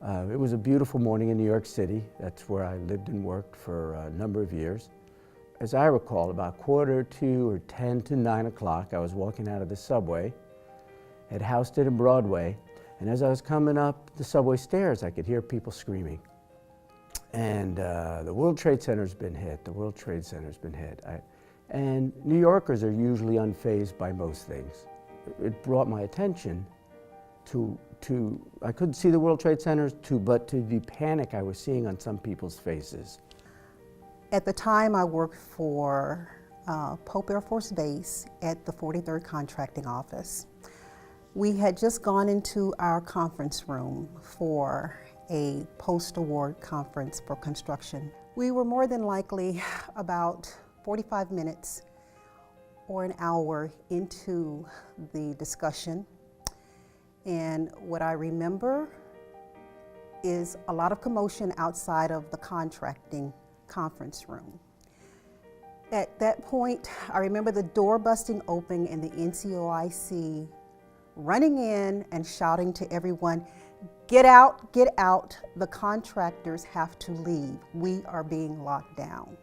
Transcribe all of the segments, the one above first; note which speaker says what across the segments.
Speaker 1: It was a beautiful morning in New York City. That's where I lived and worked for a number of years. As I recall, about 1:45 or 10 to 9 o'clock, I was walking out of the subway at Houston and Broadway, and as I was coming up the subway stairs, I could hear people screaming. And the World Trade Center's been hit, the World Trade Center's been hit. And New Yorkers are usually unfazed by most things. It brought my attention to I couldn't see the World Trade Center, but to the panic I was seeing on some people's faces.
Speaker 2: At the time, I worked for Pope Air Force Base at the 43rd Contracting Office. We had just gone into our conference room for a post-award conference for construction. We were more than likely about 45 minutes or an hour into the discussion. And what I remember is a lot of commotion outside of the contracting conference room. At that point, I remember the door busting open and the NCOIC running in and shouting to everyone, get out, the contractors have to leave. We are being locked down.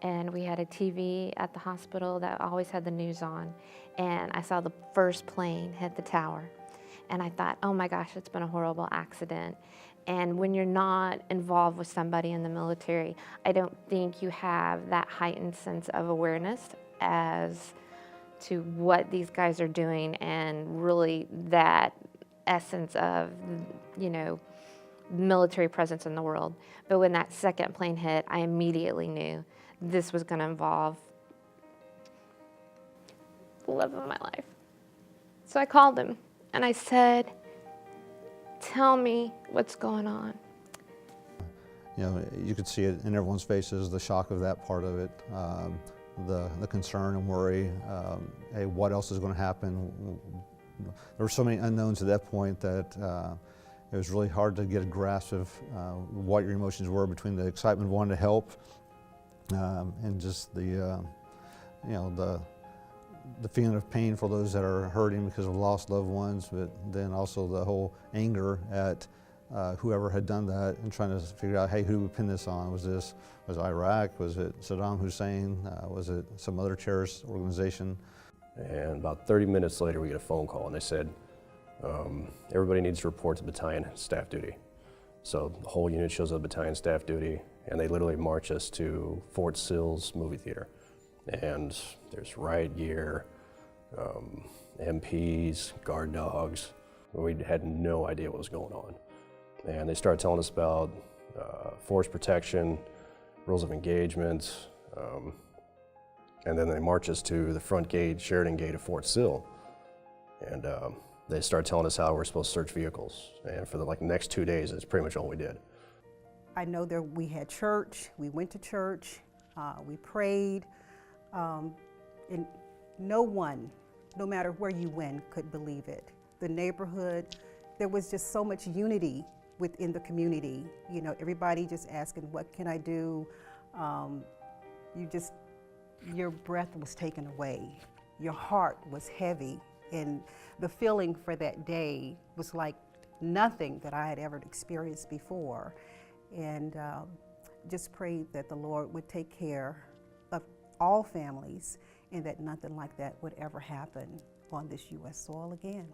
Speaker 3: And we had a TV at the hospital that always had the news on. And I saw the first plane hit the tower. And I thought, oh my gosh, it's been a horrible accident. And when you're not involved with somebody in the military, I don't think you have that heightened sense of awareness as to what these guys are doing and really that essence of, you know, military presence in the world. But when that second plane hit, I immediately knew this was going to involve the love of my life. So I called him and I said, tell me what's going on.
Speaker 4: You know, you could see it in everyone's faces, the shock of that part of it, the concern and worry, hey, what else is going to happen? There were so many unknowns at that point that it was really hard to get a grasp of what your emotions were between the excitement of wanting to help and just the, you know, the feeling of pain for those that are hurting because of lost loved ones, but then also the whole anger at whoever had done that and trying to figure out, hey, who would pin this on? Was it Iraq? Was it Saddam Hussein? Was it some other terrorist organization?
Speaker 5: And about 30 minutes later, we get a phone call and they said, everybody needs to report to battalion staff duty. So the whole unit shows up battalion staff duty and they literally march us to Fort Sill's movie theater. And there's riot gear, MPs, guard dogs. We had no idea what was going on. And they started telling us about force protection, rules of engagement, and then they march us to the front gate, Sheridan Gate of Fort Sill. And they started telling us how we're supposed to search vehicles. And for the next 2 days, that's pretty much all we did.
Speaker 2: I know that we had church, we went to church, we prayed, and no one, no matter where you went, could believe it. The neighborhood, there was just so much unity within the community. You know, everybody just asking, what can I do? Your breath was taken away. Your heart was heavy. And the feeling for that day was like nothing that I had ever experienced before. And just prayed that the Lord would take care of all families and that nothing like that would ever happen on this U.S. soil again.